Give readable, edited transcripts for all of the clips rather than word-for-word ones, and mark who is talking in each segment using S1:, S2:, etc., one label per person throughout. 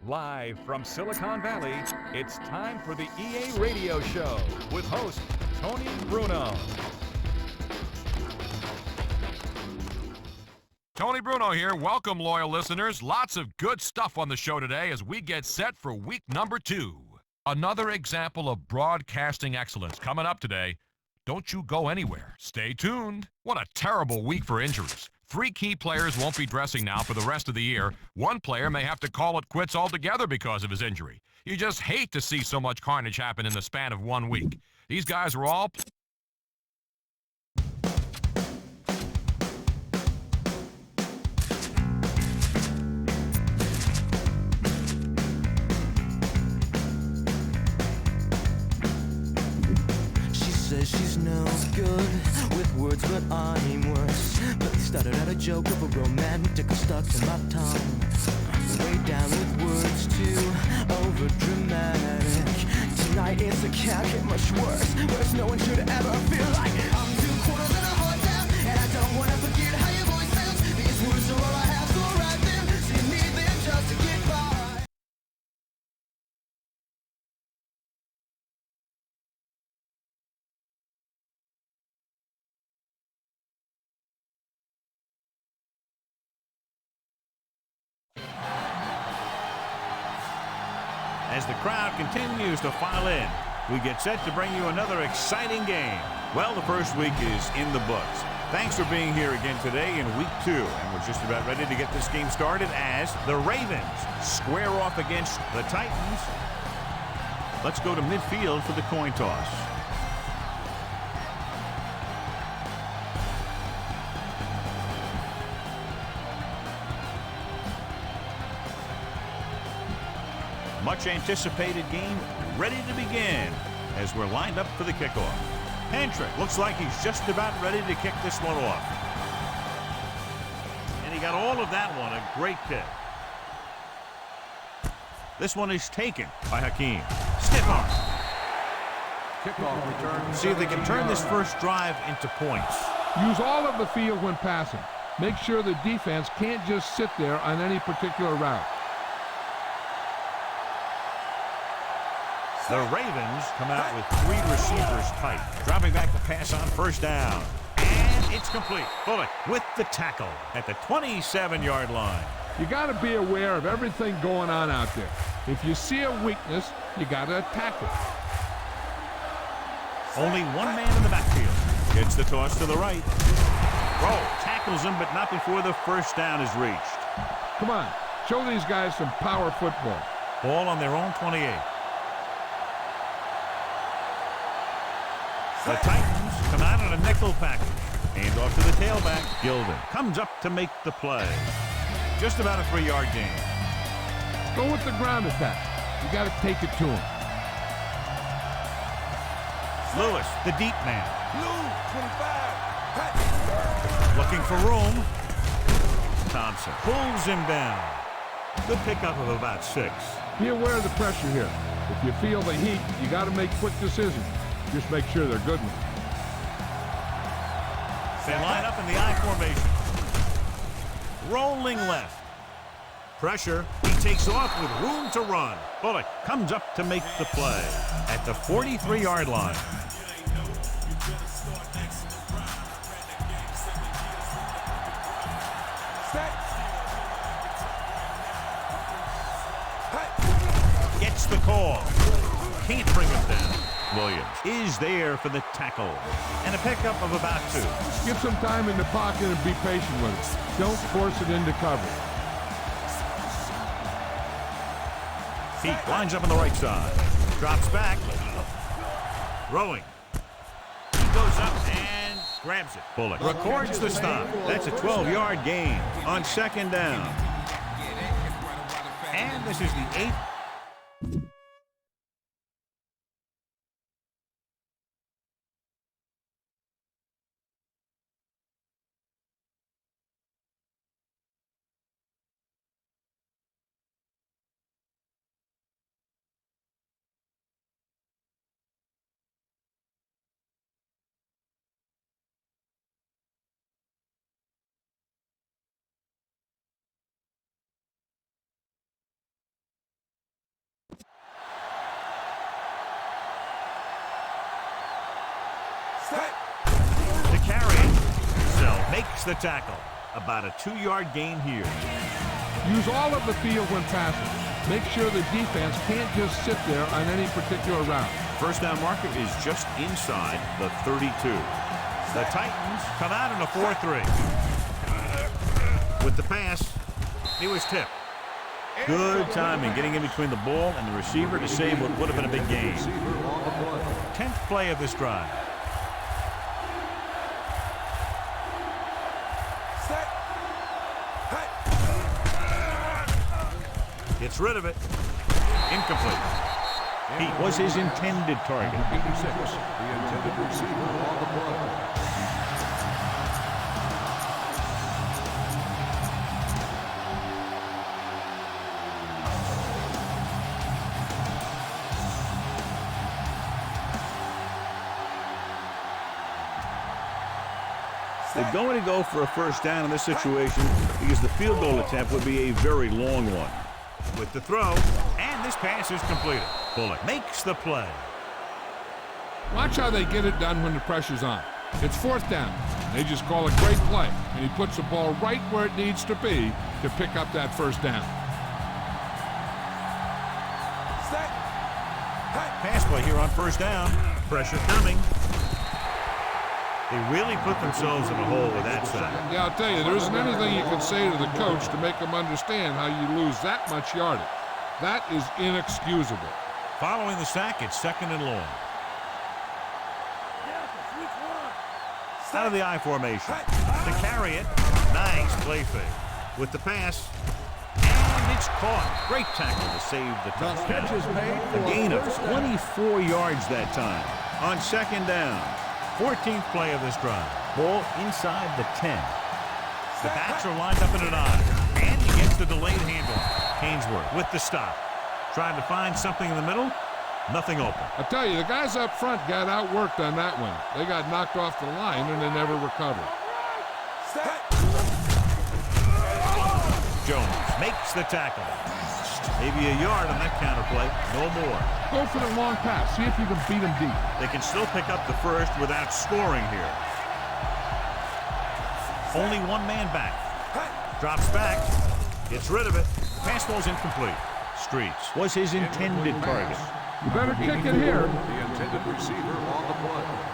S1: Live from Silicon Valley, it's time for the EA Radio Show with host Tony Bruno. Tony Bruno here. Welcome, loyal listeners. Lots of good stuff on the show today as we get set for week number 2. Another example of broadcasting excellence coming up today. Don't you go anywhere. Stay tuned. What a terrible week for injuries. 3 key players won't be dressing now for the rest of the year. One player may have to call it quits altogether because of his injury. You just hate to see so much carnage happen in the span of 1 week. These guys are all...
S2: She's no good with words, but I'm worse. But they started out a joke of a romantic stuck to my tongue. Way down with words too over dramatic. Tonight it's a can't get much worse. Worse, no one should ever feel like I'm 2 quarters in a hotel, and I don't wanna forget how your voice sounds. These words are all I have, so write them. So you need them just to get by.
S3: As the crowd continues to file in, we get set to bring you another exciting game. Well, the first week is in the books. Thanks for being here again today in week 2. And we're just about ready to get this game started as the Ravens square off against the Titans. Let's go to midfield for the coin toss. Much anticipated game ready to begin as we're lined up for the kickoff. Hendrick looks like he's just about ready to kick this one off. And he got all of that one, a great kick. This one is taken by Hakeem. Stiff arm.
S1: Kickoff return.
S3: See if they can turn this first drive into points.
S4: Use all of the field when passing. Make sure the defense can't just sit there on any particular route.
S3: The Ravens come out with 3 receivers tight. Dropping back the pass on first down. And it's complete. Bullock with the tackle at the 27-yard line.
S4: You got to be aware of everything going on out there. If you see a weakness, you got to attack it.
S3: Only one man in the backfield. Gets the toss to the right. Rowe tackles him, but not before the first down is reached.
S4: Come on, show these guys some power football.
S3: Ball on their own 28. The Titans come out in a nickel package. Hand off to the tailback. Gilden comes up to make the play. Just about a 3-yard gain.
S4: Go with the ground attack. You got to take it to him.
S3: Lewis, the deep man. Looking for room. Thompson pulls him down. The pickup of about 6.
S4: Be aware of the pressure here. If you feel the heat, you got to make quick decisions. Just make sure they're good ones.
S3: They line up in the I formation. Rolling left. Pressure. He takes off with room to run. Bullock comes up to make the play at the 43-yard line. Gets the call. Can't bring him down. Williams is there for the tackle. And a pickup of about 2.
S4: Give some time in the pocket and be patient with it. Don't force it into cover.
S3: Pete lines up on the right side. Drops back. Throwing. He goes up and grabs it. Bullock records the stop. That's a 12-yard gain on 2nd down. And this is the 8th. Makes the tackle. About a 2-yard gain here.
S4: Use all of the field when passing. Make sure the defense can't just sit there on any particular route.
S3: First down marker is just inside the 32. The Titans come out in a 4-3. With the pass, he was tipped. Good timing, getting in between the ball and the receiver to save what would have been a big gain. 10th play of this drive. Gets rid of it. Incomplete. He was his intended target.
S4: 86, the intended receiver on the play.
S3: They're going to go for a first down in this situation because the field goal attempt would be a very long one. With the throw, and this pass is completed. Bullock makes the play.
S4: Watch how they get it done when the pressure's on. It's fourth down. They just call a great play, and he puts the ball right where it needs to be to pick up that first down.
S3: Pass play here on first down. Pressure coming. They really put themselves in a hole with that sack.
S4: Yeah, I'll tell you, there isn't anything you can say to the coach to make him understand how you lose that much yardage. That is inexcusable.
S3: Following the sack, it's second and long. Out of the I formation. To carry it, nice play fake. With the pass, and it's caught. Great tackle to save the touchdown. A gain of 24 yards that time. On second down. 14th play of this drive. Ball inside the 10. The backs are lined up in an I. And he gets the delayed handle. Hainsworth with the stop. Trying to find something in the middle. Nothing open.
S4: I tell you, the guys up front got outworked on that one. They got knocked off the line and they never recovered.
S3: Jones makes the tackle. Maybe a yard on that counterplay. No more.
S4: Go for the long pass. See if you can beat them deep.
S3: They can still pick up the first without scoring here. Only one man back. Drops back. Gets rid of it. Pass ball's incomplete. Streets was his intended target.
S4: You better kick it here.
S1: The intended receiver on the play.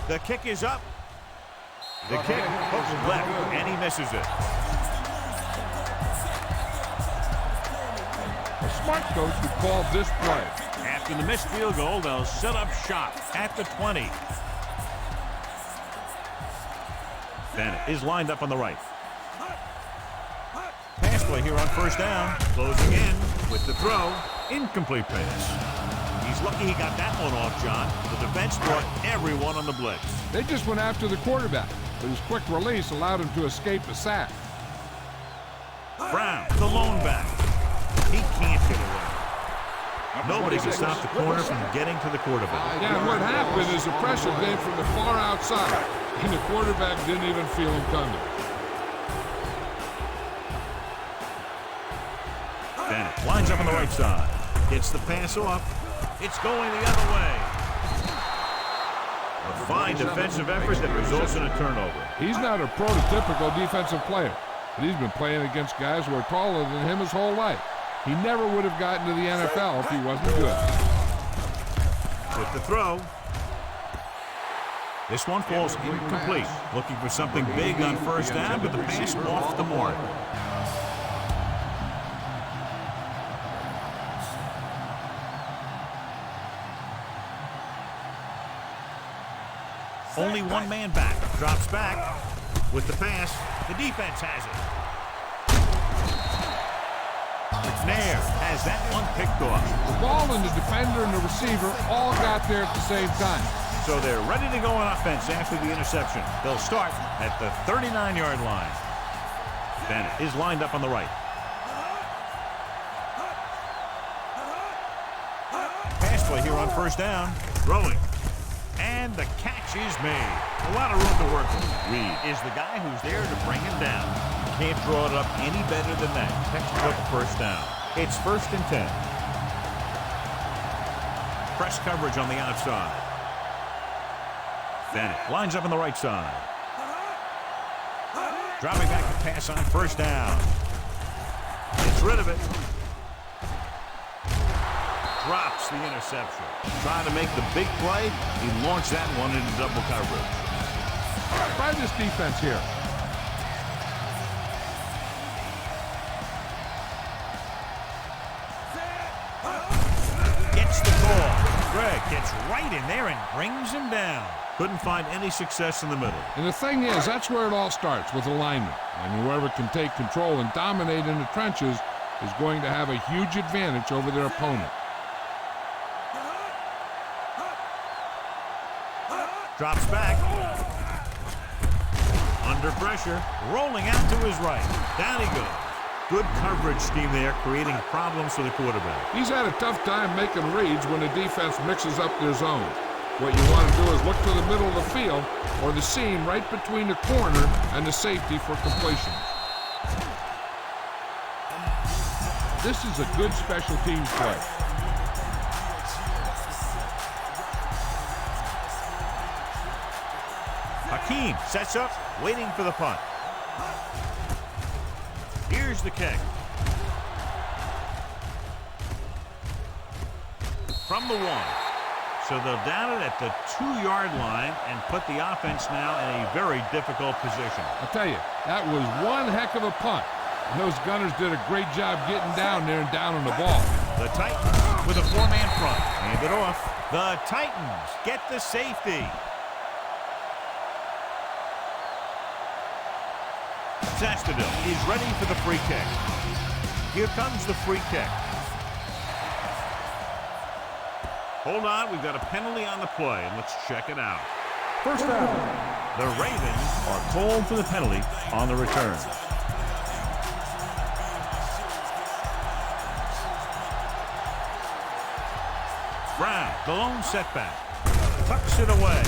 S3: The kick is up. The kick hooks left, and he misses it.
S4: A smart coach would call this play.
S3: After the missed field goal, they'll set up shop at the 20. Bennett is lined up on the right. Pass play here on first down. Closing in with the throw. Incomplete pass. He's lucky he got that one off, John. The defense brought everyone on the blitz.
S4: They just went after the quarterback, but his quick release allowed him to escape the sack.
S3: Brown, the lone back. He can't get away. Nobody can stop the corner from getting to the quarterback.
S4: Yeah, and what happened is the pressure came from the far outside, and the quarterback didn't even feel him coming.
S3: Bennett lines up on the right side. Gets the pass off. It's going the other way. A fine defensive effort that results in a turnover.
S4: He's not a prototypical defensive player, but he's been playing against guys who are taller than him his whole life. He never would have gotten to the NFL if he wasn't good.
S3: With the throw. This one falls incomplete. Looking for something big on first down, but the pass off the mark. Only one man back. Drops back. With the pass, the defense has it. McNair has that one picked off.
S4: The ball and the defender and the receiver all got there at the same time.
S3: So they're ready to go on offense after the interception. They'll start at the 39-yard line. Bennett is lined up on the right. Pass play here on first down. Throwing. And the catch is made. A lot of room to work with. Reed is the guy who's there to bring him down. can't draw it up any better than that. Textbook first down. It's 1st and 10. Press coverage on the outside. Bennett lines up on the right side. Dropping back to pass on 1st down. Gets rid of it. Drops the interception. Trying to make the big play. He launched that one into double coverage.
S4: Try this defense here.
S3: Gets the call. Greg gets right in there and brings him down. Couldn't find any success in the middle.
S4: And the thing is, that's where it all starts, with alignment. And whoever can take control and dominate in the trenches is going to have a huge advantage over their opponent.
S3: Drops back. Under pressure. Rolling out to his right. Down he goes. Good coverage scheme there, creating problems for the quarterback.
S4: He's had a tough time making reads when the defense mixes up their zone. What you want to do is look to the middle of the field or the seam right between the corner and the safety for completion. This is a good special teams play.
S3: Hakeem sets up, waiting for the punt. Here's the kick. From the 1. So they'll down it at the 2-yard line and put the offense now in a very difficult position.
S4: I'll tell you, that was one heck of a punt. And those Gunners did a great job getting down there and down on the ball.
S3: The Titans with a 4-man front. Hand it off. The Titans get the safety. Zastadil is ready for the free kick. Here comes the free kick. Hold on, we've got a penalty on the play, and let's check it out.
S4: First down.
S3: The Ravens are called for the penalty on the return. Brown, the lone setback, tucks it away.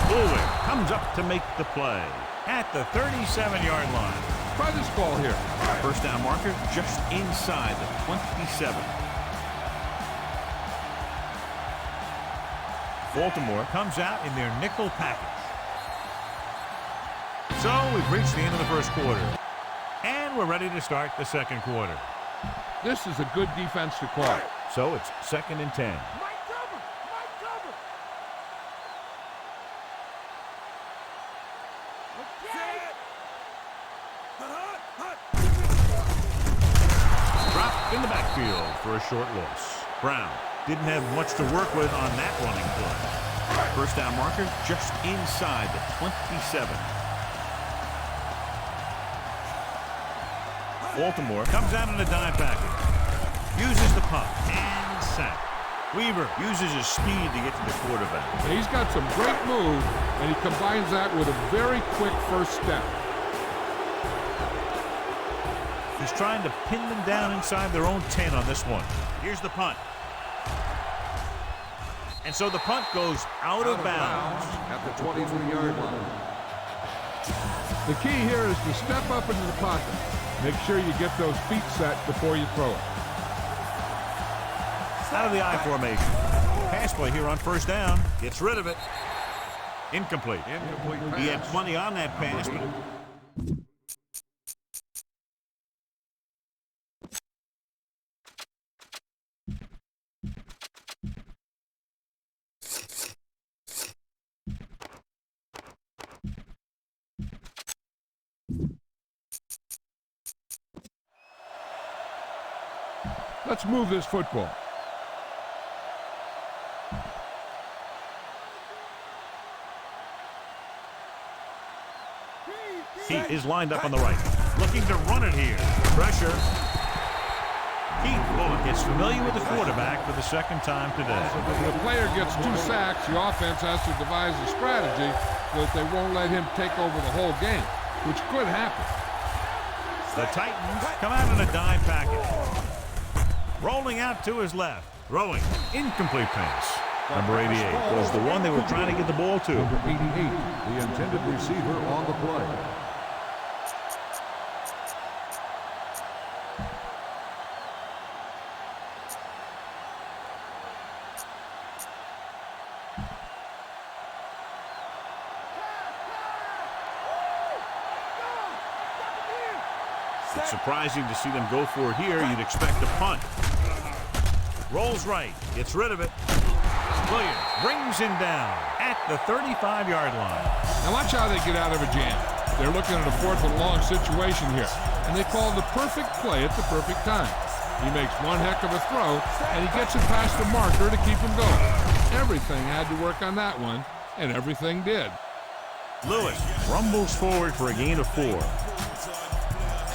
S3: Bullwick comes up to make the play at the 37-yard line.
S4: Try this ball here.
S3: First down marker just inside the 27. Baltimore comes out in their nickel package. So we've reached the end of the first quarter. And we're ready to start the second quarter.
S4: This is a good defense to call.
S3: So it's 2nd and 10. Dropped in the backfield for a short loss. Brown didn't have much to work with on that running play. First down marker just inside the 27. Baltimore comes out in a dime package. Uses the pump and sack. Weaver uses his speed to get to the quarterback.
S4: He's got some great move, and he combines that with a very quick first step.
S3: He's trying to pin them down inside their own 10 on this one. Here's the punt. And so the punt goes out of bounds
S4: at the 23-yard line. The key here is to step up into the pocket. Make sure you get those feet set before you throw it.
S3: Out of the I formation. Pass play here on first down. Gets rid of it. Incomplete. He had plenty on that pass, but
S4: let's move this football.
S3: he is lined up on the right. Looking to run it here. Pressure. Keith Bullock gets familiar with the quarterback for the second time today.
S4: When the player gets 2 sacks, the offense has to devise a strategy so that they won't let him take over the whole game, which could happen.
S3: The Titans come out in a dime package. Rolling out to his left. Throwing. Incomplete pass. Number 88 was the one they were trying to get the ball to.
S4: Number 88, the intended receiver on the play.
S3: It's surprising to see them go for it here. You'd expect a punt. Rolls right. Gets rid of it. Williams brings him down at the 35-yard line.
S4: Now watch how they get out of a jam. They're looking at a 4th and long situation here, and they call the perfect play at the perfect time. He makes one heck of a throw, and he gets it past the marker to keep him going. Everything had to work on that one, and everything did.
S3: Lewis rumbles forward for a gain of 4.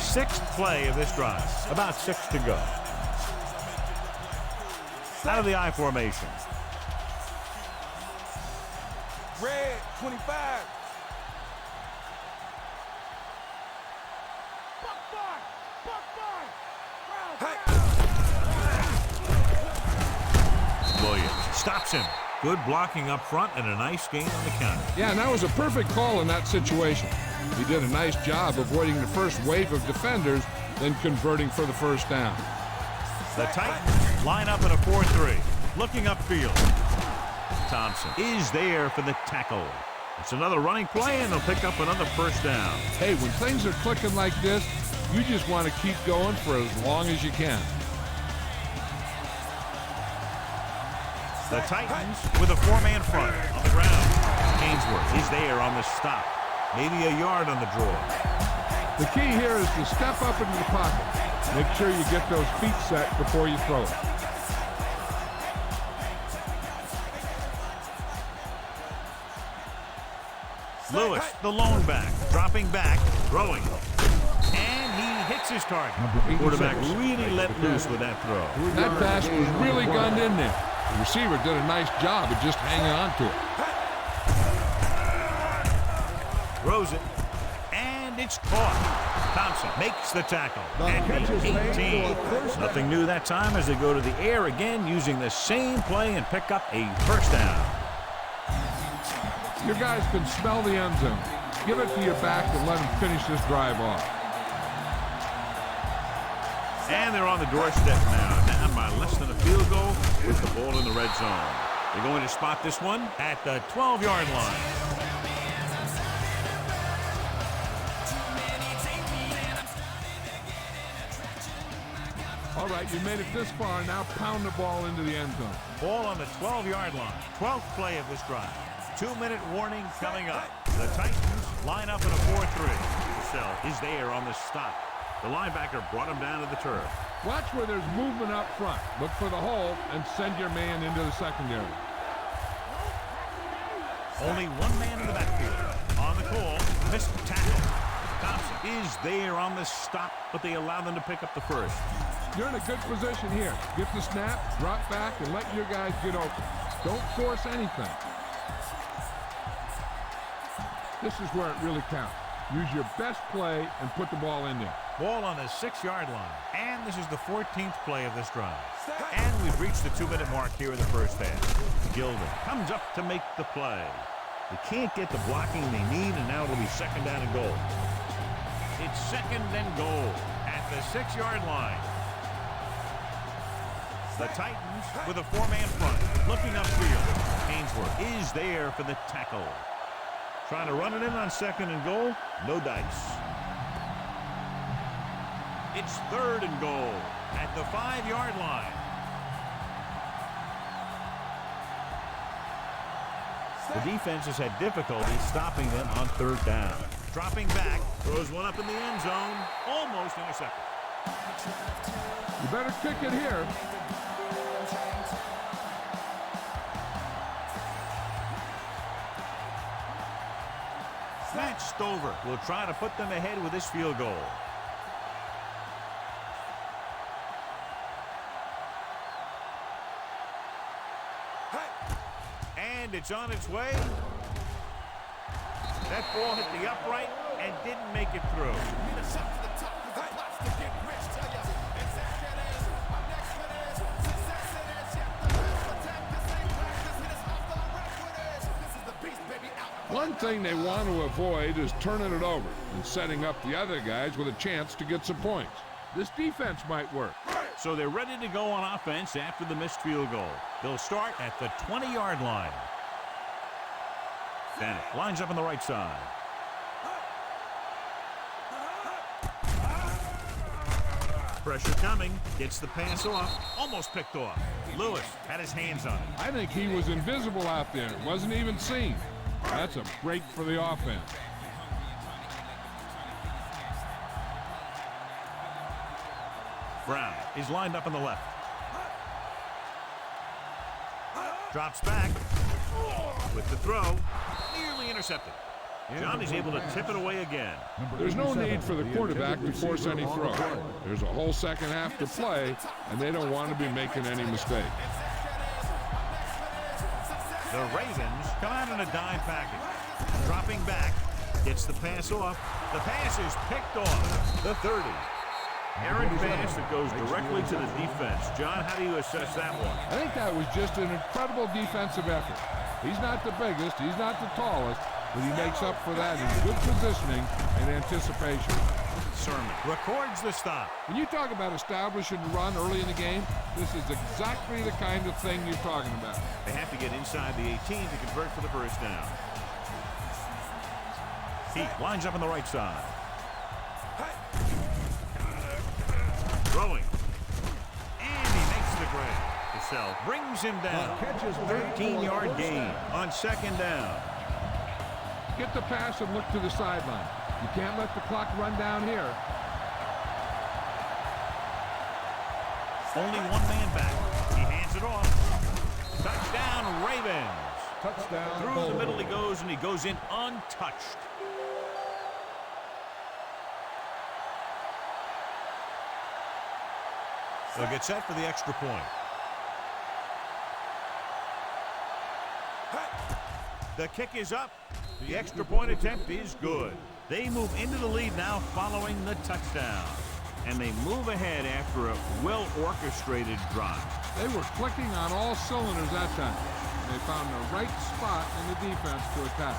S3: 6th play of this drive. About 6 to go. Out of the I formation.
S5: Red, 25.
S3: Williams stops him. Good blocking up front and a nice gain on the counter.
S4: Yeah, and that was a perfect call in that situation. He did a nice job avoiding the first wave of defenders, then converting for the first down.
S3: The Titans line up in a 4-3. Looking upfield. Thompson is there for the tackle. It's another running play, and they'll pick up another first down.
S4: Hey, when things are clicking like this, you just want to keep going for as long as you can.
S3: The Titans with a 4-man front on the ground. Ainsworth is there on the stop. Maybe a yard on the draw.
S4: The key here is to step up into the pocket. Make sure you get those feet set before you throw it.
S3: Lewis, the lone back, dropping back, throwing. And he hits his target. The quarterback really let loose with that throw.
S4: That pass was really gunned in there. The receiver did a nice job of just hanging on to it.
S3: Throws it, and it's caught. Thompson makes the tackle at the 18. Nothing new that time as they go to the air again using the same play and pick up a first down.
S4: Your guys can smell the end zone. Give it to your back and let him finish this drive off.
S3: And they're on the doorstep now, down by less than a field goal with the ball in the red zone. They're going to spot this one at the 12-yard line.
S4: All right, you made it this far. Now pound the ball into the end zone.
S3: Ball on the 12-yard line. 12th play of this drive. 2-minute warning coming up. The Titans line up in a 4-3. Purcell is there on the stop. The linebacker brought him down to the turf.
S4: Watch where there's movement up front. Look for the hole and send your man into the secondary.
S3: Only one man in the backfield. On the call, missed tackle. Thompson is there on the stop, but they allow them to pick up the first.
S4: You're in a good position here. Get the snap, drop back, and let your guys get open. Don't force anything. This is where it really counts. Use your best play and put the ball in there.
S3: Ball on the 6-yard line. And this is the 14th play of this drive. And we've reached the 2-minute mark here in the first half. Gilden comes up to make the play. They can't get the blocking they need, and now it'll be second down and goal. It's second and goal at the 6-yard line. The Titans with a 4-man front. Looking upfield. Ainsworth is there for the tackle. Trying to run it in on second and goal. No dice. It's third and goal at the 5-yard line. The defense has had difficulty stopping them on third down. Dropping back, throws one up in the end zone, almost intercepted.
S4: You better kick it here.
S3: Matt Stover will try to put them ahead with this field goal. And it's on its way. That ball hit the upright and didn't make it through.
S4: One thing they want to avoid is turning it over and setting up the other guys with a chance to get some points. This defense might work.
S3: So they're ready to go on offense after the missed field goal. They'll start at the 20-yard line. Bennett lines up on the right side. Pressure coming. Gets the pass off. Almost picked off. Lewis had his hands on it.
S4: I think he was invisible out there. Wasn't even seen. That's a break for the offense.
S3: Brown is lined up on the left. Drops back with the throw. Nearly intercepted. John is able to tip it away again.
S4: There's no need for the quarterback to force any throw. There's a whole second half to play, and they don't want to be making any mistakes.
S3: The Ravens come out in a dime package. Dropping back. Gets the pass off. The pass is picked off. The 30. Errant pass that goes directly to the defense. John, how do you assess that one?
S4: I think that was just an incredible defensive effort. He's not the biggest, he's not the tallest, but he makes up for that in good positioning and anticipation.
S3: Sermon records the stop.
S4: When you talk about establishing the run early in the game, this is exactly the kind of thing you're talking about.
S3: They have to get inside the 18 to convert for the first down. Heat lines up on the right side. Throwing. And he makes the grab. Cassell brings him down. 13-yard gain on second down.
S4: Get the pass and look to the sideline. You can't let the clock run down here.
S3: Only one man back. He hands it off. Touchdown, Ravens.
S4: Touchdown.
S3: Through the middle he goes, and he goes in untouched. They'll get set for the extra point. The kick is up. The extra point attempt is good. They move into the lead now following the touchdown. And they move ahead after a well-orchestrated drive.
S4: They were clicking on all cylinders that time. They found the right spot in the defense to attack.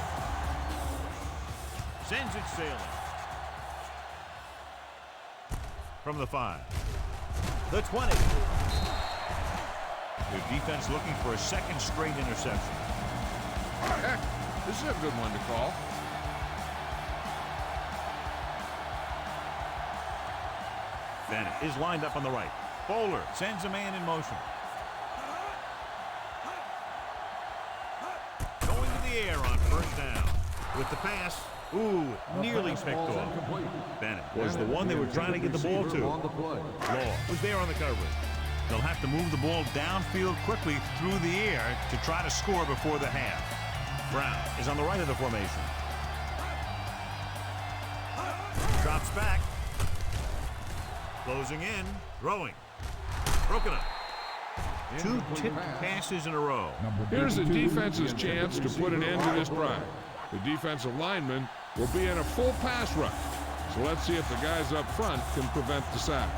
S3: Sends it sailing. From the 5. The 20. Their defense looking for a second straight interception.
S4: Heck, this is a good one to call.
S3: Bennett is lined up on the right. Bowler sends a man in motion. Going to the air on first down. With the pass. Ooh, nearly picked off. Bennett was the one they were trying to get the ball to. Law was there on the coverage. They'll have to move the ball downfield quickly through the air to try to score before the half. Brown is on the right of the formation. Drops back. Closing in. Throwing. Broken up. 2 tipped passes in a row.
S4: Here's the defense's chance to put an end to this drive. The defensive lineman will be in a full pass rush. So let's see if the guys up front can prevent the sack.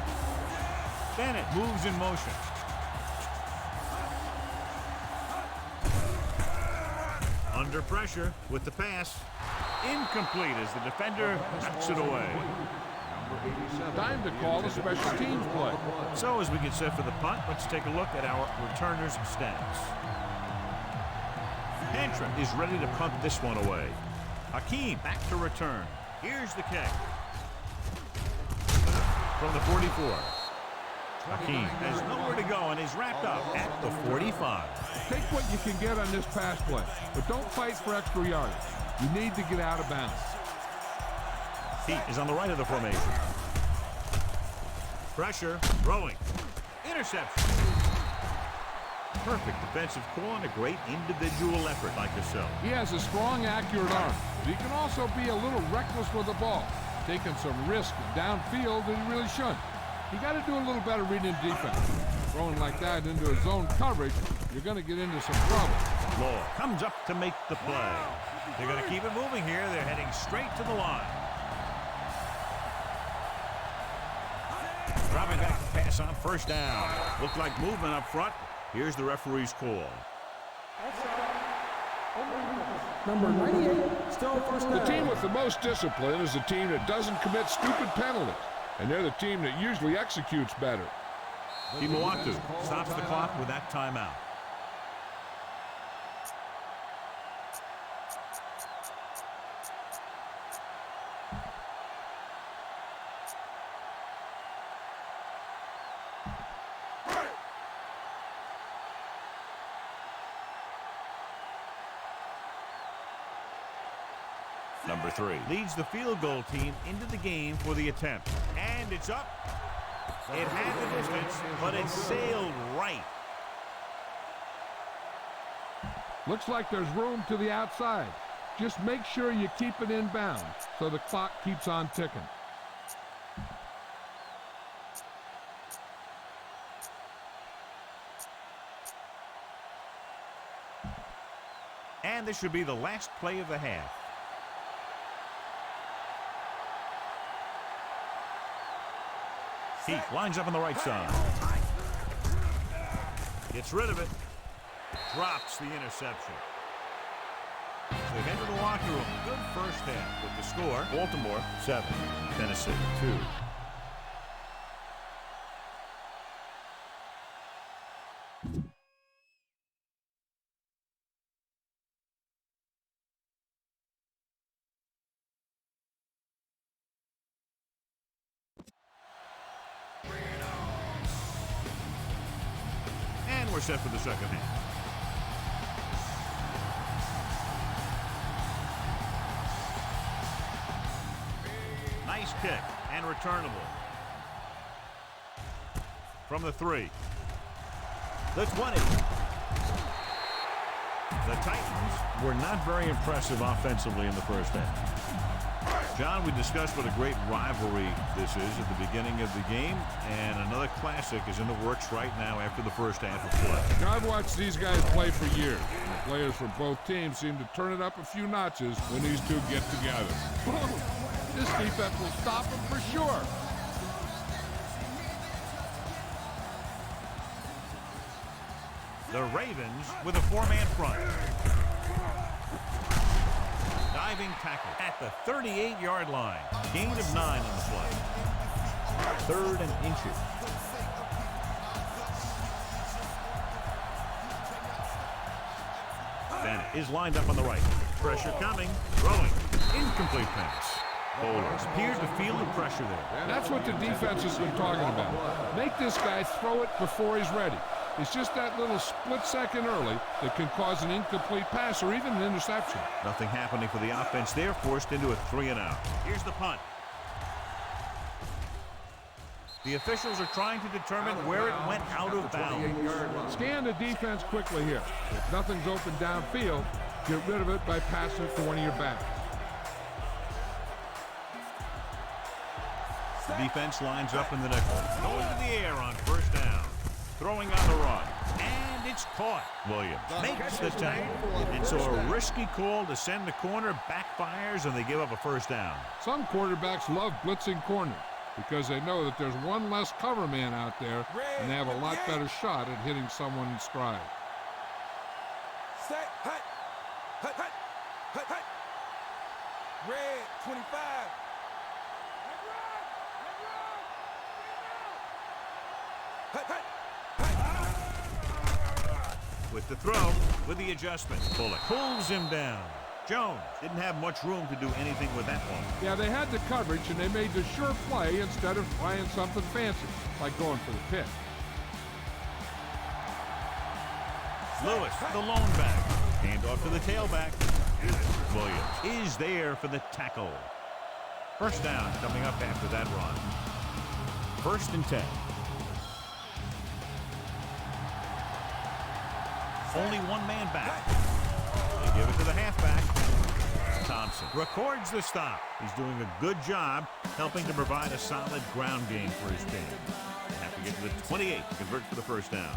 S3: Bennett moves in motion. Under pressure with the pass. Incomplete as the defender knocks it away.
S4: Time to call a special teams play.
S3: So as we get set for the punt, let's take a look at our returners' stats. Pantra is ready to punt this one away. Hakeem back to return. Here's the kick. From the 44. Hakeem has nowhere to go and is wrapped up at the 45.
S4: Take what you can get on this pass play, but don't fight for extra yardage. You need to get out of bounds.
S3: He is on the right of the formation. Pressure, throwing. Interception. Perfect defensive call and a great individual effort by Cassell.
S4: He has a strong, accurate arm, but he can also be a little reckless with the ball, taking some risk downfield that he really shouldn't. You got to do a little better reading defense. Throwing like that into a zone coverage, you're going to get into some trouble.
S3: Law comes up to make the play. They're going to keep it moving here. They're heading straight to the line. Dropping back to pass on first down. Looked like movement up front. Here's the referee's call.
S6: Number 98, still first down.
S4: The team with the most discipline is the team that doesn't commit stupid penalties, and they're the team that usually executes better.
S3: Kimawatu stops the clock with that timeout. Number 3 leads the field goal team into the game for the attempt. And it's up. It had the distance, but it sailed right.
S4: Looks like there's room to the outside. Just make sure you keep it inbound so the clock keeps on ticking.
S3: And this should be the last play of the half. Heat lines up on the right side. Gets rid of it. Drops the interception. So they head to the locker room. Good first half with the score. Baltimore 7, Tennessee 2. And we're set for the second half. Nice kick and returnable. From the 3. The 20. The Titans were not very impressive offensively in the first half. John, we discussed what a great rivalry this is at the beginning of the game, and another classic is in the works right now after the first half of play.
S4: I've watched these guys play for years, and the players for both teams seem to turn it up a few notches when these two get together. This defense will stop them for sure.
S3: The Ravens with a 4-man front. Diving tackle at the 38-yard line. Gain of 9 on the play. 3rd and inches. Bennett is lined up on the right. Pressure coming. Throwing. Incomplete pass. Bowlers appeared to feel the pressure there.
S4: That's what the defense has been talking about. Make this guy throw it before he's ready. It's just that little split second early that can cause an incomplete pass or even an interception.
S3: Nothing happening for the offense there, forced into a 3-and-out. Here's the punt. The officials are trying to determine where it went out of bounds.
S4: Scan the defense quickly here. If nothing's open downfield, get rid of it by passing it to one of your backs.
S3: The defense lines up in the nickel. Going to the air on first down. Throwing on the run. And it's caught. Williams makes the tackle. And so a risky call to send the corner backfires, and they give up a first down.
S4: Some quarterbacks love blitzing corners because they know that there's one less cover man out there, and they have a lot better shot at hitting someone in stride.
S5: Set, hut, hut, hut, hut, hut. Red, 25. Hut, hut.
S3: With the throw, with the adjustment. Bullock pulls him down. Jones didn't have much room to do anything with that one.
S4: Yeah, they had the coverage, and they made the sure play instead of trying something fancy, like going for the pick.
S3: Lewis, the lone back. Hand off to the tailback. Williams is there for the tackle. First down coming up after that run. 1st and 10. Only one man back. They give it to the halfback. Thompson records the stop. He's doing a good job helping to provide a solid ground game for his team. They have to get to the 28 to convert for the first down.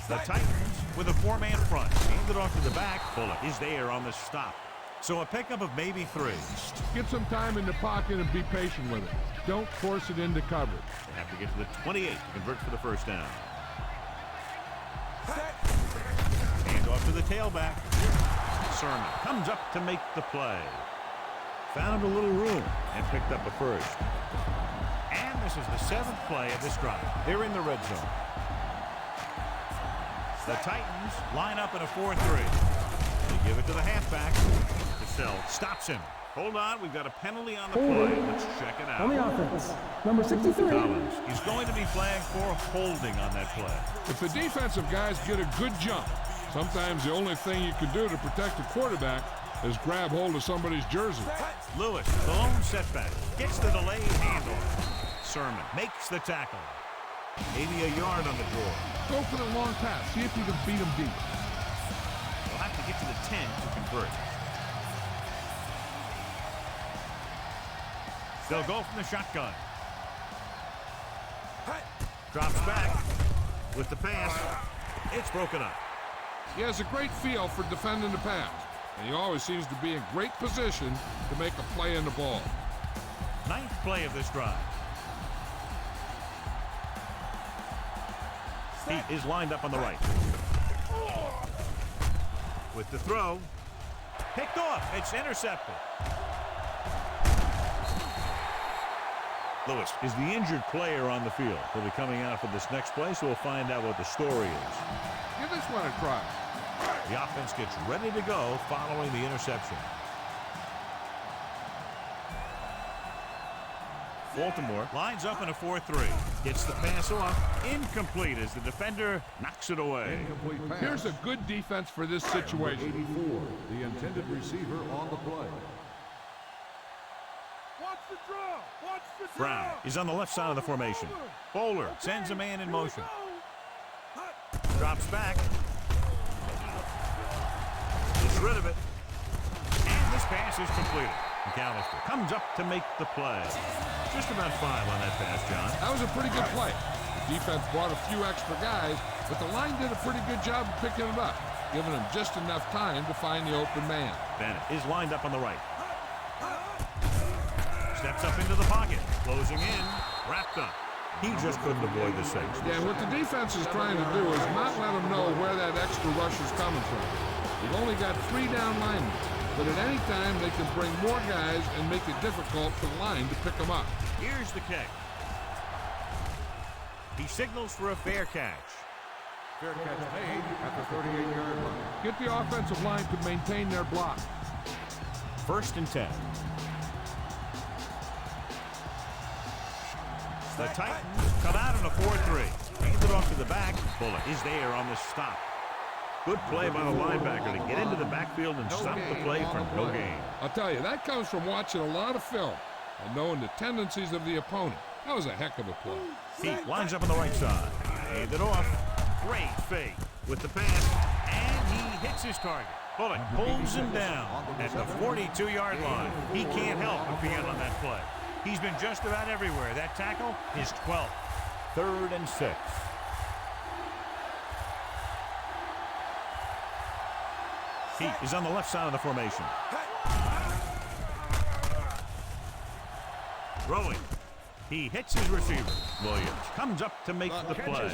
S3: The Titans with a 4-man front. Handed off to the back. Bullock is there on the stop. So a pickup of maybe 3.
S4: Get some time in the pocket and be patient with it. Don't force it into coverage.
S3: They have to get to the 28 to convert for the first down. Hand off to the tailback. Sermon comes up to make the play. Found a little room and picked up a first. And this is the 7th play of this drive. They're in the red zone. The Titans line up in a 4-3. They give it to the halfback. Cassell stops him. Hold on, we've got a penalty on the play. Let's check it out.
S6: On the offense, number 63.
S3: Collins, he's going to be flagged for holding on that play.
S4: If the defensive guys get a good jump, Sometimes the only thing you can do to protect a quarterback is grab hold of somebody's jersey.
S3: Lewis, the lone setback, gets the delayed handoff. Sermon makes the tackle. Maybe a yard on the draw.
S4: Go for the long pass. See if you can beat him deep.
S3: They'll have to get to the 10 to convert. They'll go from the shotgun. Drops back with the pass. It's broken up.
S4: He has a great feel for defending the pass, and he always seems to be in great position to make a play in the ball.
S3: Ninth play of this drive. He is lined up on the right. With the throw. Picked off. It's intercepted. Lewis is the injured player on the field. He'll be coming out for this next play, so we'll find out what the story is.
S4: Give this one a try.
S3: The offense gets ready to go following the interception. Baltimore lines up in a 4-3. Gets the pass off. Incomplete as the defender knocks it away.
S4: Here's a good defense for this situation.
S7: 84, the intended receiver on the play.
S3: Brown is on the left side of the formation. Bowler sends a man in motion. Drops back. Gets rid of it. And this pass is completed. McAllister comes up to make the play. Just about 5 on that pass, John.
S4: That was a pretty good play. The defense brought a few extra guys, but the line did a pretty good job of picking it up, giving them just enough time to find the open man.
S3: Bennett is lined up on the right. Steps up into the pocket. Closing in. Wrapped up. He just couldn't avoid the six.
S4: Yeah, what the defense is trying to do is not let them know where that extra rush is coming from. They've only got 3 down linemen, but at any time they can bring more guys and make it difficult for the line to pick them up.
S3: Here's the kick. He signals for a fair catch.
S7: Fair catch made at the 38-yard line.
S4: Get the offensive line to maintain their block.
S3: 1st and 10. The Titans come out in a 4-3. Hand it off to the back. Bullock is there on the stop. Good play by the linebacker to get into the backfield and stop the play for no gain.
S4: I'll tell you, that comes from watching a lot of film and knowing the tendencies of the opponent. That was a heck of a play.
S3: He lines up on the right side. Hand it off. Great fake with the pass, and he hits his target. Bullock pulls him down at the 42-yard line. He can't help but be in on that play. He's been just about everywhere. That tackle is 12th. 3rd and 6. He is on the left side of the formation. Throwing. He hits his receiver. Williams comes up to make the play.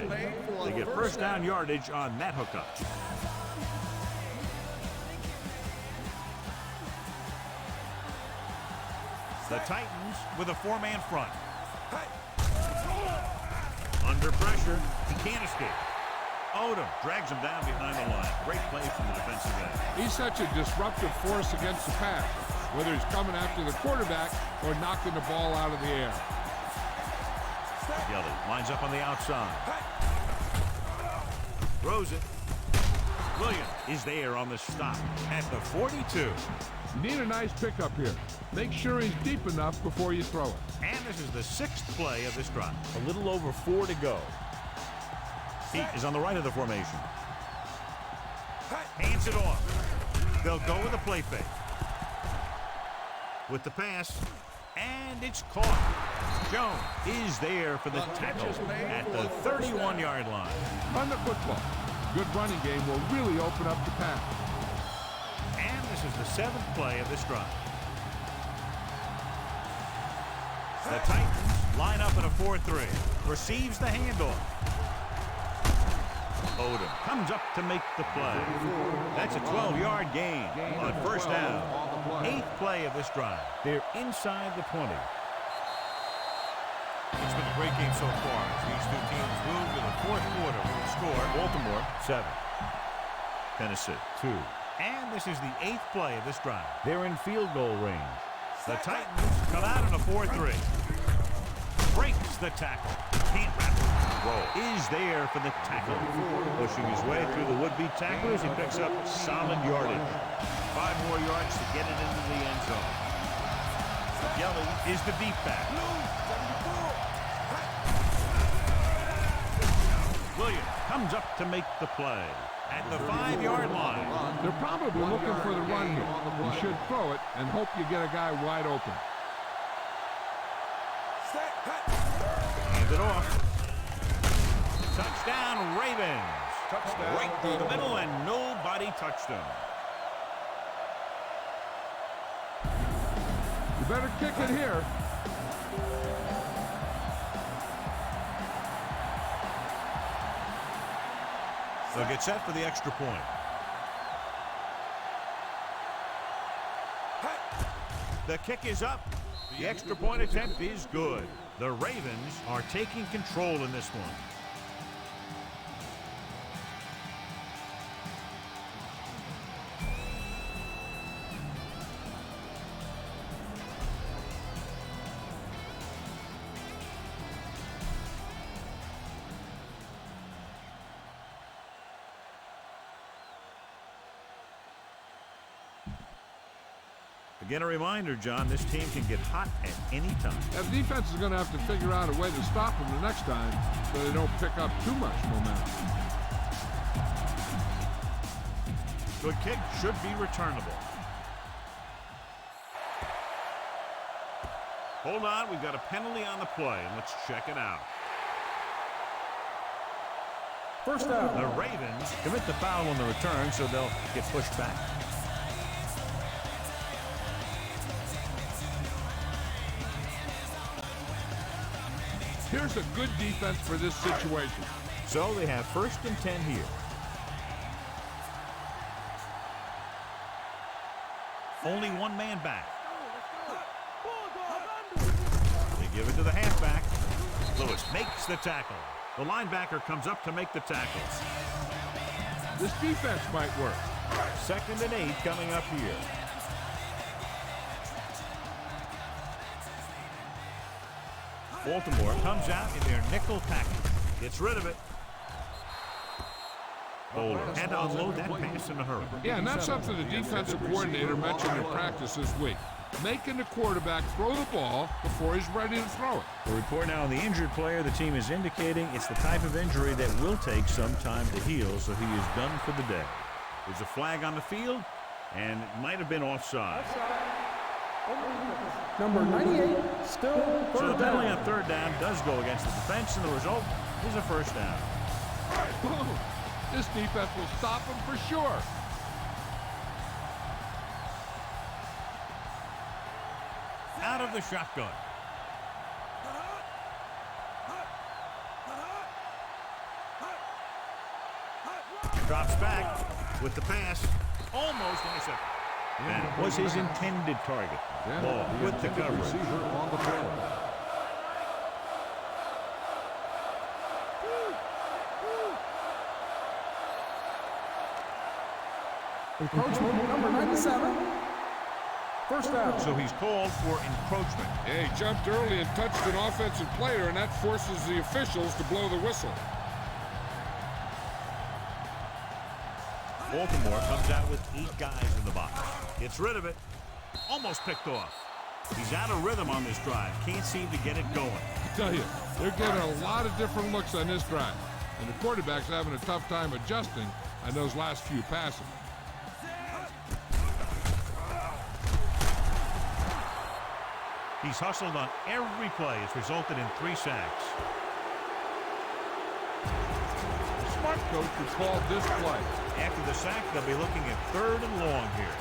S3: They get 1st down yardage on that hookup. The Titans with a 4-man front. Under pressure, he can't escape. Odom drags him down behind the line. Great play from the defensive end.
S4: He's such a disruptive force against the pass, whether he's coming after the quarterback or knocking the ball out of the air.
S3: Yelly lines up on the outside. Throws it. Williams is there on the stop at the 42.
S4: You need a nice pickup here. Make sure he's deep enough before you throw it.
S3: And this is the 6th play of this drive. A little over 4 to go. He is on the right of the formation. Hands it off. They'll go with a play fake. With the pass, and it's caught. Jones is there for the tackle at the 31-yard line.
S4: Run the football. Good running game will really open up the pass.
S3: And this is the 7th play of this drive. The Titans line up in a 4-3. Receives the handoff. Odom comes up to make the play. That's a 12-yard gain on 1st down. 8th play of this drive. They're inside the 20. It's been a great game so far as these two teams move to the 4th quarter with the score. Baltimore 7. Tennessee 2. And this is the 8th play of this drive. They're in field goal range. The Titans come out in a 4-3. Breaks the tackle. Can't wrap it. Roll is there for the tackle. Pushing his way through the would-be tacklers, he picks up solid yardage. 5 more yards to get it into the end zone. Gelly is the deep back. Williams comes up to make the play at the 5-yard line.
S4: They're probably looking for the run here. You should throw it and hope you get a guy wide open.
S3: Hand it off. Touchdown, Ravens.
S7: Touchdown.
S3: Right through the middle, and nobody touched him.
S4: You better kick it here.
S3: They'll get set for the extra point. The kick is up. The extra point attempt is good. The Ravens are taking control in this one. Again, a reminder, John, this team can get hot at any time.
S4: That defense is going to have to figure out a way to stop them the next time so they don't pick up too much momentum.
S3: Good kick, should be returnable. Hold on, we've got a penalty on the play, and let's check it out.
S6: First down.
S3: The Ravens commit the foul on the return, so they'll get pushed back.
S4: Here's a good defense for this situation.
S3: So they have 1st and 10 here. Only one man back. They give it to the halfback. Lewis makes the tackle. The linebacker comes up to make the tackle.
S4: This defense might work.
S3: 2nd and 8 coming up here. Baltimore comes out in their nickel package. Gets rid of it. Bowler had to unload that pass in a hurry.
S4: Yeah, and that's something the defensive coordinator mentioned in practice this week. Making the quarterback throw the ball before he's ready to throw it.
S3: The report now on the injured player. The team is indicating it's the type of injury that will take some time to heal, so he is done for the day. There's a flag on the field, and it might have been offside.
S6: Number 98, still
S3: So the
S6: third
S3: penalty
S6: down.
S3: on 3rd down does go against the defense, and the result is a 1st down.
S4: This defense will stop him for sure.
S3: Out of the shotgun. Drops back with the pass. Almost intercepted. That was his intended target. Ball with the coverage.
S7: Receiver on the play.
S6: Encroachment, number 97. First down.
S3: So he's called for encroachment.
S4: Yeah, he jumped early and touched an offensive player, and that forces the officials to blow the whistle.
S3: Baltimore comes out with 8 guys in the box. Gets rid of it. Almost picked off. He's out of rhythm on this drive. Can't seem to get it going.
S4: I tell you, they're getting a lot of different looks on this drive, and the quarterback's having a tough time adjusting on those last few passes.
S3: He's hustled on every play. It's resulted in 3 sacks.
S4: The smart coach would call this play.
S3: After the sack, they'll be looking at 3rd and long here.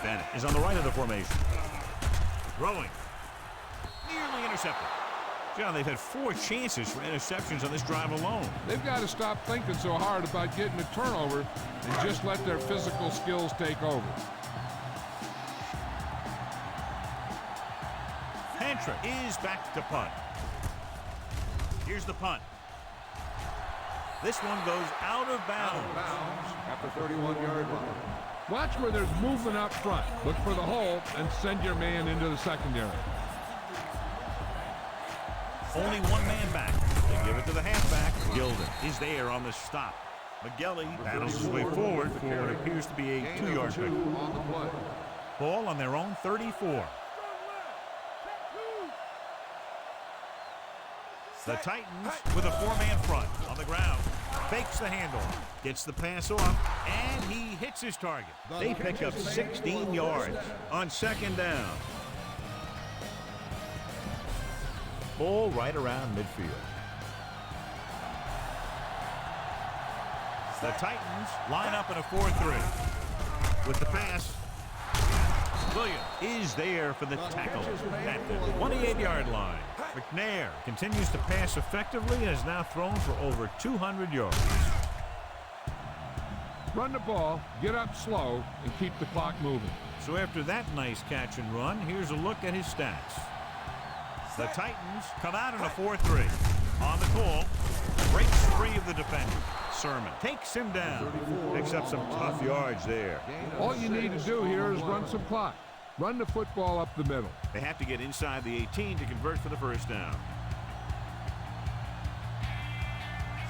S3: Bennett is on the right of the formation. Throwing. Nearly intercepted. John, they've had 4 chances for interceptions on this drive alone.
S4: They've got to stop thinking so hard about getting a turnover and just let their physical skills take over.
S3: Pantra is back to punt. Here's the punt. This one goes out of bounds.
S7: At the 31-yard line.
S4: Watch where there's movement up front. Look for the hole and send your man into the secondary.
S3: Only one man back. They give it to the halfback. Gilden is there on the stop. McGelly battles his way forward for what appears to be a 2-yard pick.
S7: On the play.
S3: Ball on their own 34. The Titans with a 4-man front on the ground. Fakes the handle. Gets the pass off, and he hits his target. They pick up 16 yards on 2nd down. Ball right around midfield. The Titans line up in a 4-3. With the pass, Williams is there for the tackle at the 28-yard line. McNair continues to pass effectively and has now thrown for over 200 yards.
S4: Run the ball, get up slow, and keep the clock moving.
S3: So after that nice catch and run, here's a look at his stats. The Titans come out in a 4-3. On the call, breaks free of the defender. Sermon takes him down. Picks up some tough yards there.
S4: All you need to do here is run some clock. Run the football up the middle.
S3: They have to get inside the 18 to convert for the first down.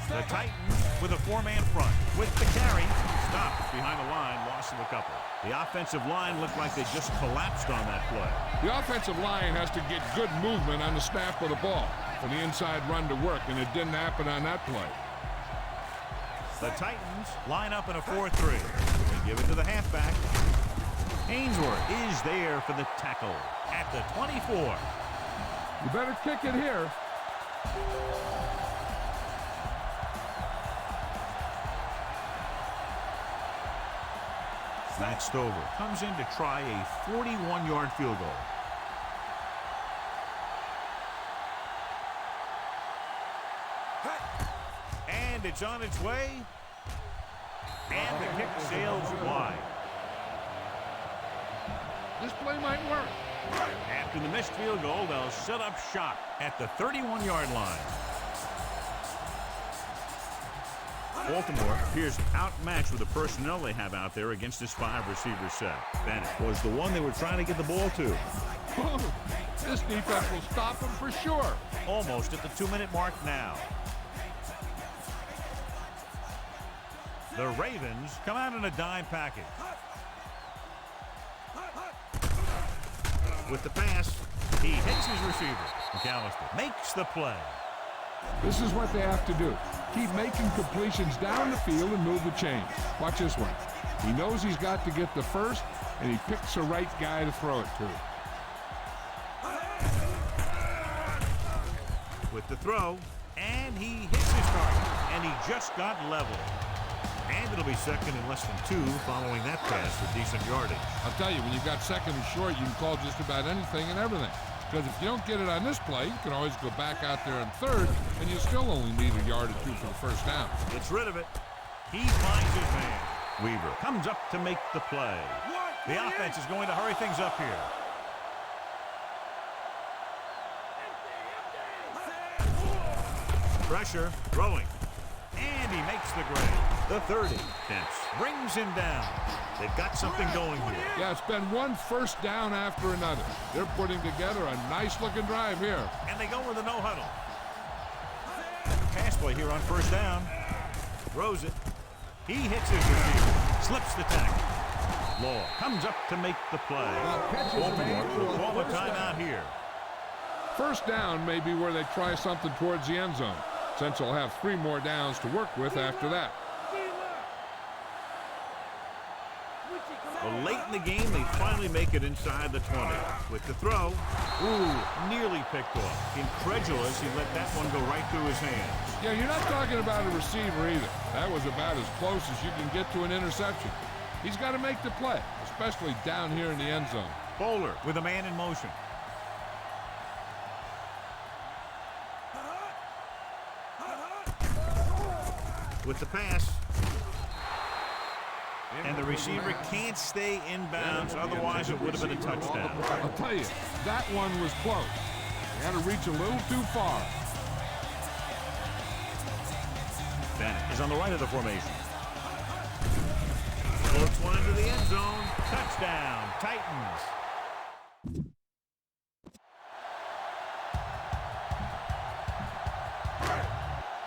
S3: The Titans with a 4-man front. With the carry, stopped behind the line, loss of a couple. The offensive line looked like they just collapsed on that play.
S4: The offensive line has to get good movement on the snap of the ball for the inside run to work, and it didn't happen on that play.
S3: The Titans line up in a 4-3. They give it to the halfback. Ainsworth is there for the tackle at the 24.
S4: You better kick it here.
S3: Matt Stover comes in to try a 41-yard field goal. And it's on its way. And the kick sails wide.
S4: This play might work.
S3: After the missed field goal, they'll set up shop at the 31-yard line. Baltimore appears outmatched with the personnel they have out there against this 5-receiver set. Bennett was the one they were trying to get the ball to.
S4: This defense will stop them for sure.
S3: Almost at the 2-minute mark now. The Ravens come out in a dime package. With the pass, he hits his receiver. McAllister makes the play.
S4: This is what they have to do. Keep making completions down the field and move the chains. Watch this one. He knows he's got to get the first, and he picks the right guy to throw it to.
S3: With the throw, and he hits his target, and he just got level. And it'll be second and less than 2 following that pass for decent yardage.
S4: I'll tell you, when you've got second and short, you can call just about anything and everything. Because if you don't get it on this play, you can always go back out there on third, and you still only need a yard or 2 for the first down.
S3: Gets rid of it. He finds his man. Weaver comes up to make the play. The offense is going to hurry things up here. Pressure, throwing. And he makes the grade. The 30. Dents brings him down. They've got something going here.
S4: Yeah, it's been one first down after another. They're putting together a nice-looking drive here.
S3: And they go with a no-huddle. Pass play here on first down. Throws it. He hits his receiver. Slips the tackle. Law comes up to make the play. Baltimore will call a timeout here.
S4: First down may be where they try something towards the end zone, since they'll have 3 more downs to work with after that.
S3: Well, late in the game, they finally make it inside the 20. With the throw, nearly picked off. Incredulous, he let that one go right through his hands.
S4: Yeah, you're not talking about a receiver either. That was about as close as you can get to an interception. He's got to make the play, especially down here in the end zone.
S3: Bowler with a man in motion. With the pass. And the receiver can't stay inbounds, otherwise it would have been a touchdown.
S4: I'll tell you, that one was close. They had to reach a little too far.
S3: Bennett is on the right of the formation. Floats one into the end zone. Touchdown, Titans.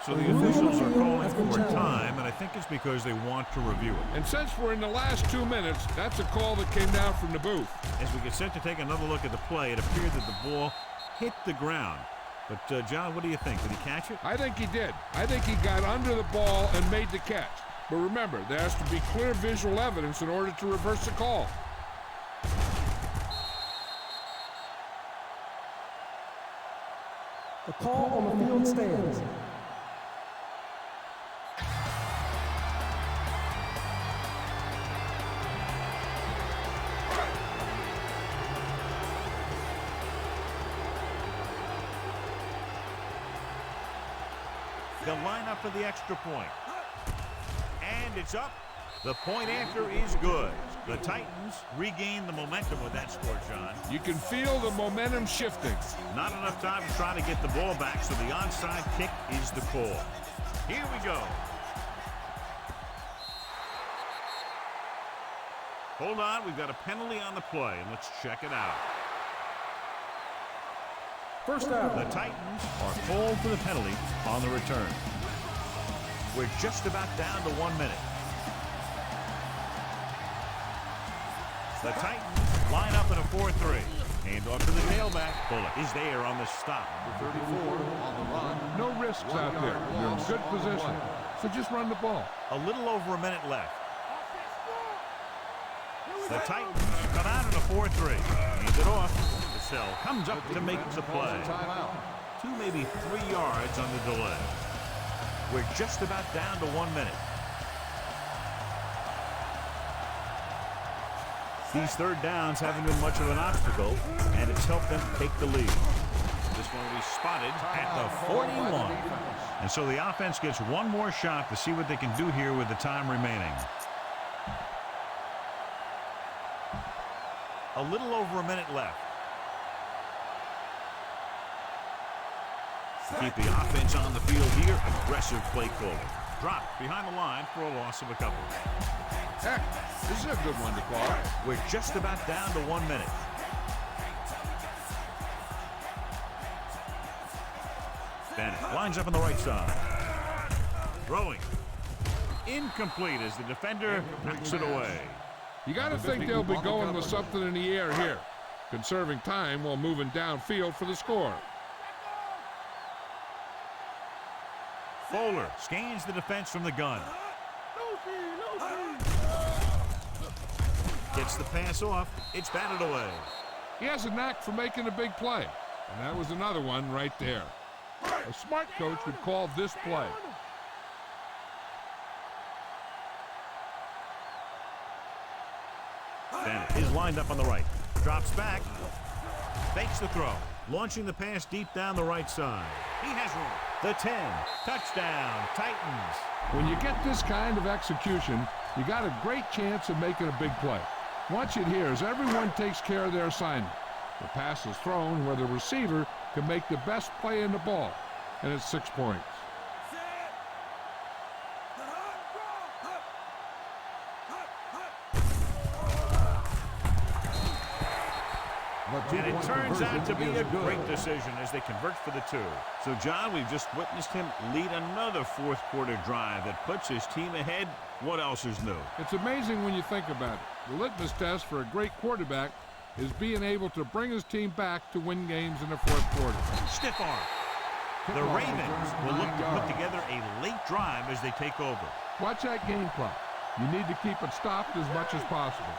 S3: So the officials are calling for time, and I think it's because they want to review it.
S4: And since we're in the last 2 minutes, that's a call that came down from the booth.
S3: As we get set to take another look at the play, it appeared that the ball hit the ground. But, John, what do you think? Did he catch it?
S4: I think he did. I think he got under the ball and made the catch. But remember, there has to be clear visual evidence in order to reverse the call.
S6: The call on the field stands.
S3: They'll line up for the extra point. And it's up. The point after is good. The Titans regain the momentum with that score, John.
S4: You can feel the momentum shifting.
S3: Not enough time to try to get the ball back, so the onside kick is the call. Here we go. Hold on, we've got a penalty on the play, and let's check it out.
S6: First down.
S3: The Titans are called for the penalty on the return. We're just about down to 1 minute. The Titans line up in a 4-3. Hand off to the tailback. Bullock is there on the stop.
S7: The 34 on the run.
S4: No risks out there. You're in good position. So just run the ball.
S3: A little over a minute left. The Titans come out in a 4-3. Hands it off. Cassell comes up to make the play.
S7: Timeout.
S3: 2, maybe 3 yards on the delay. We're just about down to 1 minute. These third downs haven't been much of an obstacle, and it's helped them take the lead. This one will be spotted at the 41. And so the offense gets one more shot to see what they can do here with the time remaining. A little over a minute left. To keep the offense on the field here, aggressive play calling. Drop behind the line for a loss of a couple.
S4: Heck, this is a good one to call.
S3: We're just about down to 1 minute. Bennett lines up on the right side. Throwing. Incomplete as the defender knocks it away.
S4: You got to think they'll be going with something in the air here, conserving time while moving downfield for the score.
S3: Bowler scans the defense from the gun. Gets the pass off. It's batted away.
S4: He has a knack for making a big play, and that was another one right there. A smart coach would call this play.
S3: Bennett is lined up on the right. Drops back. Fakes the throw. Launching the pass deep down the right side. He has room. The 10. Touchdown, Titans.
S4: When you get this kind of execution, you got a great chance of making a big play. Watch it here as everyone takes care of their assignment. The pass is thrown where the receiver can make the best play in the ball, and it's 6 points.
S3: And it turns out to be a great decision as they convert for the 2. So, John, we've just witnessed him lead another fourth quarter drive that puts his team ahead. What else is new?
S4: It's amazing when you think about it. The litmus test for a great quarterback is being able to bring his team back to win games in the fourth quarter.
S3: Stiff arm. The Ravens will look to put together a late drive as they take over.
S4: Watch that game clock. You need to keep it stopped as much as possible.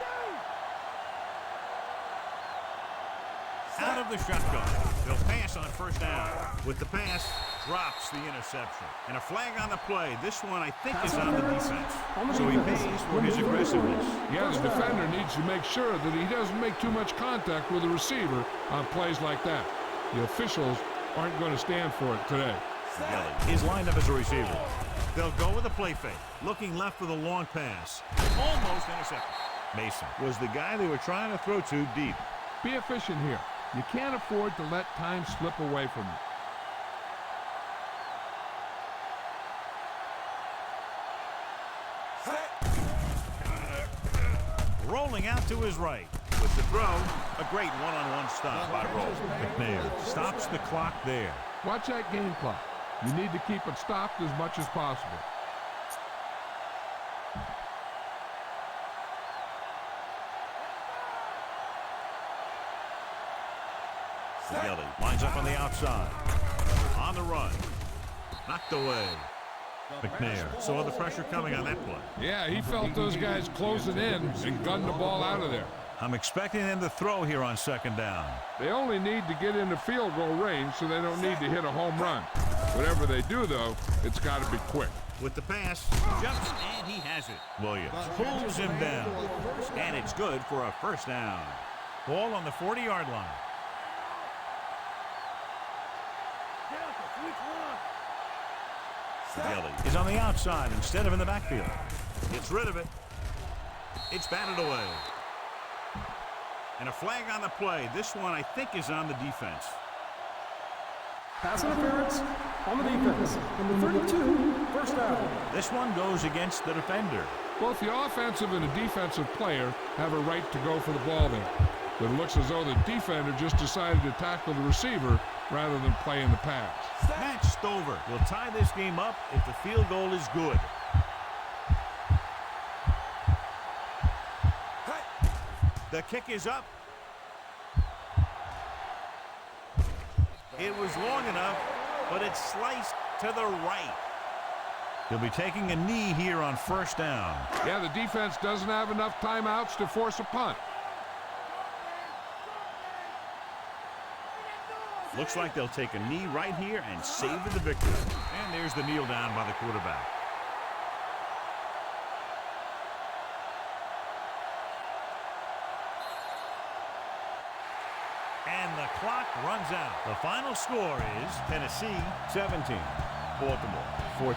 S3: Out of the shotgun. They'll pass on first down. With the pass, drops the interception. And a flag on the play. This one, I think, is on the defense. So he pays for his aggressiveness.
S4: Yeah, the defender needs to make sure that he doesn't make too much contact with the receiver on plays like that. The officials aren't going to stand for it today.
S3: Gelly is lined up as a receiver. They'll go with a play fake. Looking left for the long pass. Almost intercepted. Mason was the guy they were trying to throw to deep.
S4: Be efficient here. You can't afford to let time slip away from you.
S3: Rolling out to his right. With the throw, a great one-on-one stop by Roll. McNair stops the clock there.
S4: Watch that game clock. You need to keep it stopped as much as possible.
S3: Gelly lines up on the outside. On the run. Knocked away. McNair saw the pressure coming on that play.
S4: Yeah, he felt those guys closing in and gunned the ball out of there.
S3: I'm expecting them to throw here on second down.
S4: They only need to get into field goal range, so they don't need to hit a home run. Whatever they do, though, it's got to be quick.
S3: With the pass, jumps, and he has it. Williams pulls him down, and it's good for a first down. Ball on the 40-yard line. Gelly is on the outside instead of in the backfield. Gets rid of it. It's batted away. And a flag on the play. This one, I think, is on the defense.
S6: Pass interference on the defense. Number 32, first down.
S3: This one goes against the defender.
S4: Both the offensive and the defensive player have a right to go for the ball there. But it looks as though the defender just decided to tackle the receiver rather than playing the pass.
S3: Matt Stover will tie this game up if the field goal is good. The kick is up. It was long enough, but it's sliced to the right. He'll be taking a knee here on first down.
S4: Yeah, the defense doesn't have enough timeouts to force a punt.
S3: Looks like they'll take a knee right here and savor the victory. And there's the kneel down by the quarterback. And the clock runs out. The final score is Tennessee 17, Baltimore 14.